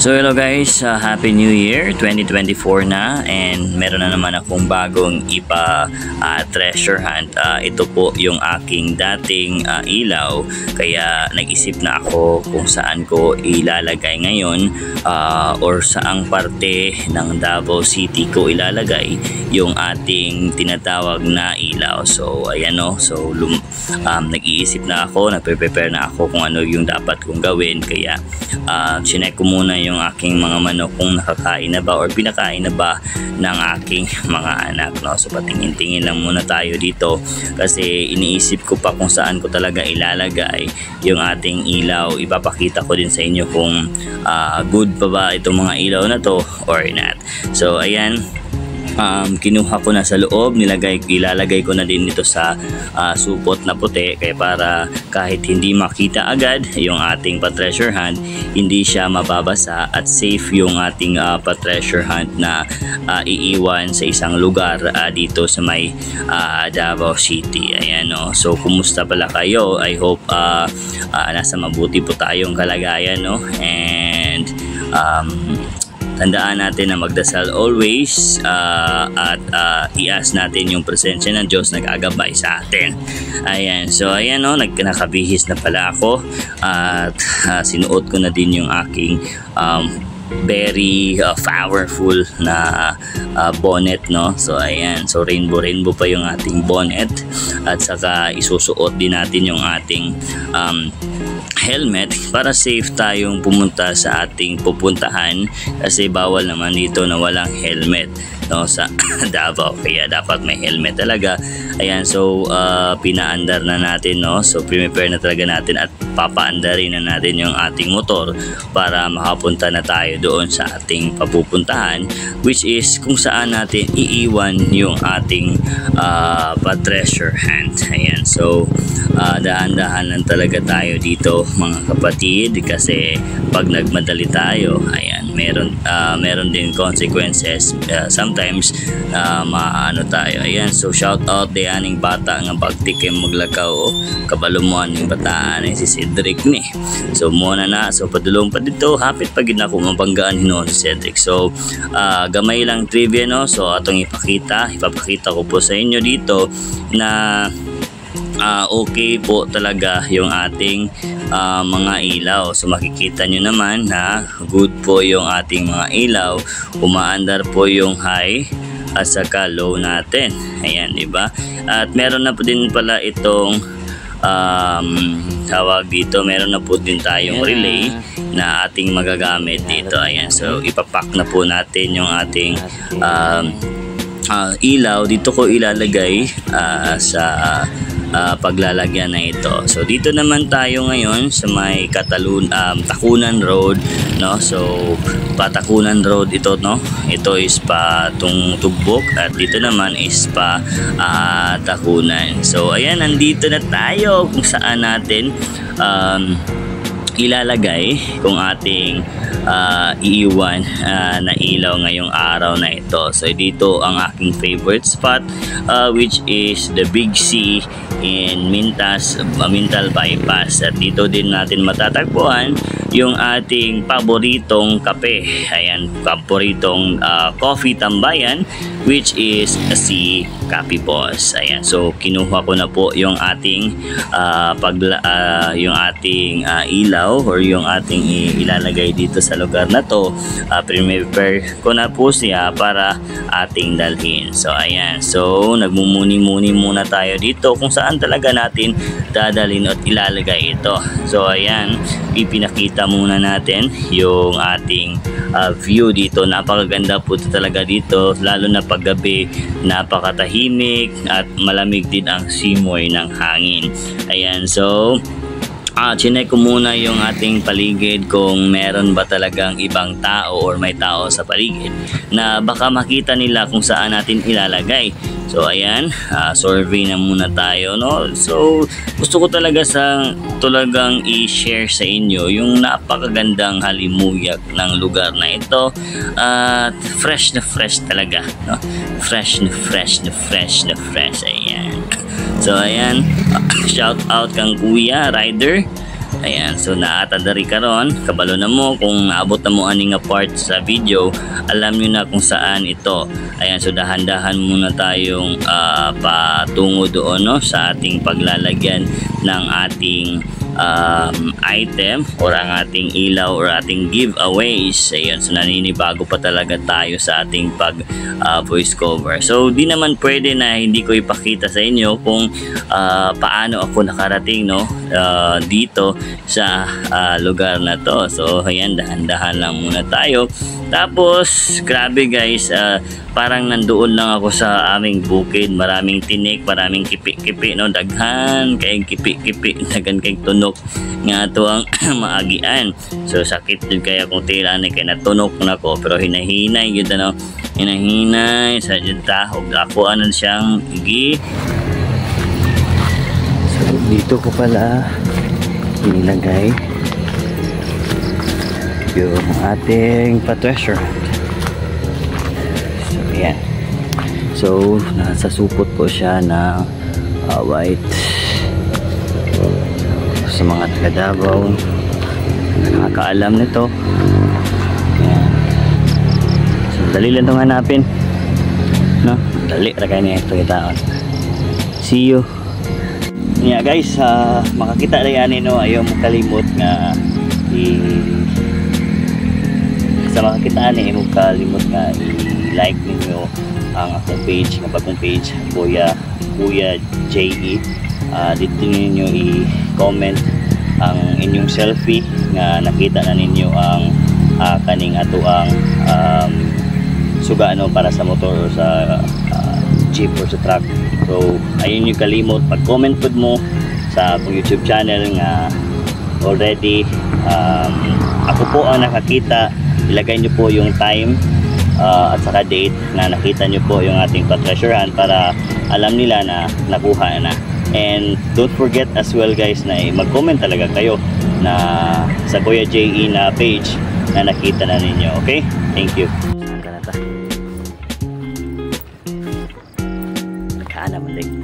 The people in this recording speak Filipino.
So hello guys, Happy New Year 2024 na, and meron na naman akong bagong treasure hunt. Ito po yung aking dating ilaw, kaya nag-isip na ako kung saan ko ilalagay ngayon or saang parte ng Davao City ko ilalagay yung ating tinatawag na ilaw. So ayan o, nag-iisip na ako, nagpe-prepare na ako kung ano yung dapat kong gawin, kaya chinek ko muna yung aking mga manok kung nakakain na ba or pinakain na ba ng aking mga anak, no? So patingin-tingin lang muna tayo dito kasi iniisip ko pa kung saan ko talaga ilalagay yung ating ilaw. Ipapakita ko din sa inyo kung good pa ba itong mga ilaw na to or not. So ayan, kinuha ko na sa loob, ilalagay ko na din ito sa supot na puti, kaya para kahit hindi makita agad yung ating pa-treasure hunt, hindi siya mababasa at safe yung ating pa-treasure hunt na iiwan sa isang lugar dito sa may Davao City. Ayan o. So kumusta pala kayo? I hope nasa mabuti po tayong kalagayan, no? And tandaan natin na magdasal always at i-ask natin yung presensya ng Diyos na gagabay sa atin. Ayan, so ayan o, nakabihis na pala ako at sinuot ko na din yung aking very powerful na bonnet, no? So ayan, so rainbow pa yung ating bonnet, at saka isusuot din natin yung ating helmet para safe tayong pumunta sa ating pupuntahan, kasi bawal naman dito na walang helmet, no, sa Davao, kaya dapat may helmet talaga. Ayan, so pinaandar na natin, no? So prepare na talaga natin at papaandarin na natin yung ating motor para makapunta na tayo doon sa ating papupuntahan, which is kung saan natin iiwan yung ating pa-treasure hunt. Ayan, so dahan-dahan lang talaga tayo dito mga kapatid, kasi pag nagmadali tayo, ayan, meron din consequences. Sometimes maano tayo. Ayan, so shout out diyaning bata nga pagtikim maglakaw o kabalumuan ng bataan si Cedric ni. So muna na, so padulong pa dito, hapit pag na ako mabanggaan hinon si Cedric. So gamay lang trivia, no? So atong ipapakita ko po sa inyo dito na okay po talaga yung ating mga ilaw. So makikita nyo naman na good po yung ating mga ilaw, umaandar po yung high at saka low natin. Ayan, diba? At meron na po din pala itong tawag dito, meron na po din tayong relay na ating magagamit dito. Ayan, so ipapack na po natin yung ating ilaw. Dito ko ilalagay sa paglalagyan na ito. So dito naman tayo ngayon sa may Takunan Road, no? So Takunan Road ito, no? Ito is pa Tugbok at dito naman is pa Takunan. So ayan, nandito na tayo kung saan natin ilalagay kung ating iiwan na ilaw ngayong araw na ito. So dito ang aking favorite spot, which is the Big C in Mintal Bypass, at dito din natin matatagpuan yung ating paboritong kape. Ayan, paboritong coffee tambayan, which is si Coffee Boss. Ayan, so kinuha ko na po yung ating ilaw or yung ating ilalagay dito sa lugar na to. Prepare ko na po siya para ating dalhin. So ayan, so nagmumuni-muni muna tayo dito kung saan talaga natin dadalhin at ilalagay ito. So ayan, ipinakita muna natin yung ating view dito. Napakaganda po talaga dito, lalo na paggabi. Napakatahimik at malamig din ang simoy ng hangin. Ayan, so chinek ko muna yung ating paligid kung meron ba talagang ibang tao or may tao sa paligid na baka makita nila kung saan natin ilalagay. So ayan, survey na muna tayo, no? So gusto ko talagang i-share sa inyo yung napakagandang halimuyag ng lugar na ito, at fresh na fresh talaga, no? Fresh na fresh. Ayan. So ayan, shout out kang Kuya Rider Ayan, so naata dari karon, kabalo na mo kung naabot na mo ani nga part sa video, alam niyo na kung saan ito. Ayan, so dahan-dahan muna tayong patungo doon, no, sa ating paglalagyan ng ating item or ang ating ilaw or ating giveaways. Ayan, so naninibago pa talaga tayo sa ating pag voice cover. So di naman pwede na hindi ko ipakita sa inyo kung paano ako nakarating, no, dito sa lugar na to. So ayan, dahan-dahan lang muna tayo. Tapos grabe guys, parang nandoon lang ako sa aming bukid, maraming tinik, maraming kipi-kipi, no, daghan kay kipi-kipi, daghan kay tunok nga to ang maagian. So sakit din kaya kung tila ni kay natunok na ko, pero hinahinay gyud, no, hinahinay sa jud ta og ako anan siyang igi. So dito ko pala inilagay yung ating pa-treasure. So ayan, so nasa supot po siya ng white. Sa mga taga Davao nakakaalam nito. Ayan. So dali lang itong hanapin, no? Dali rakay niya ito itaon. See you. Yeah guys, makakita na yan, no? Ayaw mo kalimot nga sa makakita ni mo kalimot nga i-like ninyo ang akong page, ang bagong page, Kuya JE. Dito ninyo i-comment ang inyong selfie nga nakita na ninyo ang kaning ato ang suga, no, para sa motor or sa jeep or sa truck. So ayun yung kalimot pag-comment pod mo sa akong YouTube channel nga already ako po ang nakakita. Ilagay nyo po yung time at saka date na nakita nyo po yung ating pa-treasurehan para alam nila na nakuha na. And don't forget as well guys na mag-comment talaga kayo na sa Kuya JE na page na nakita na ninyo. Okay? Thank you. Saan ka na ta? Nagkaan naman din.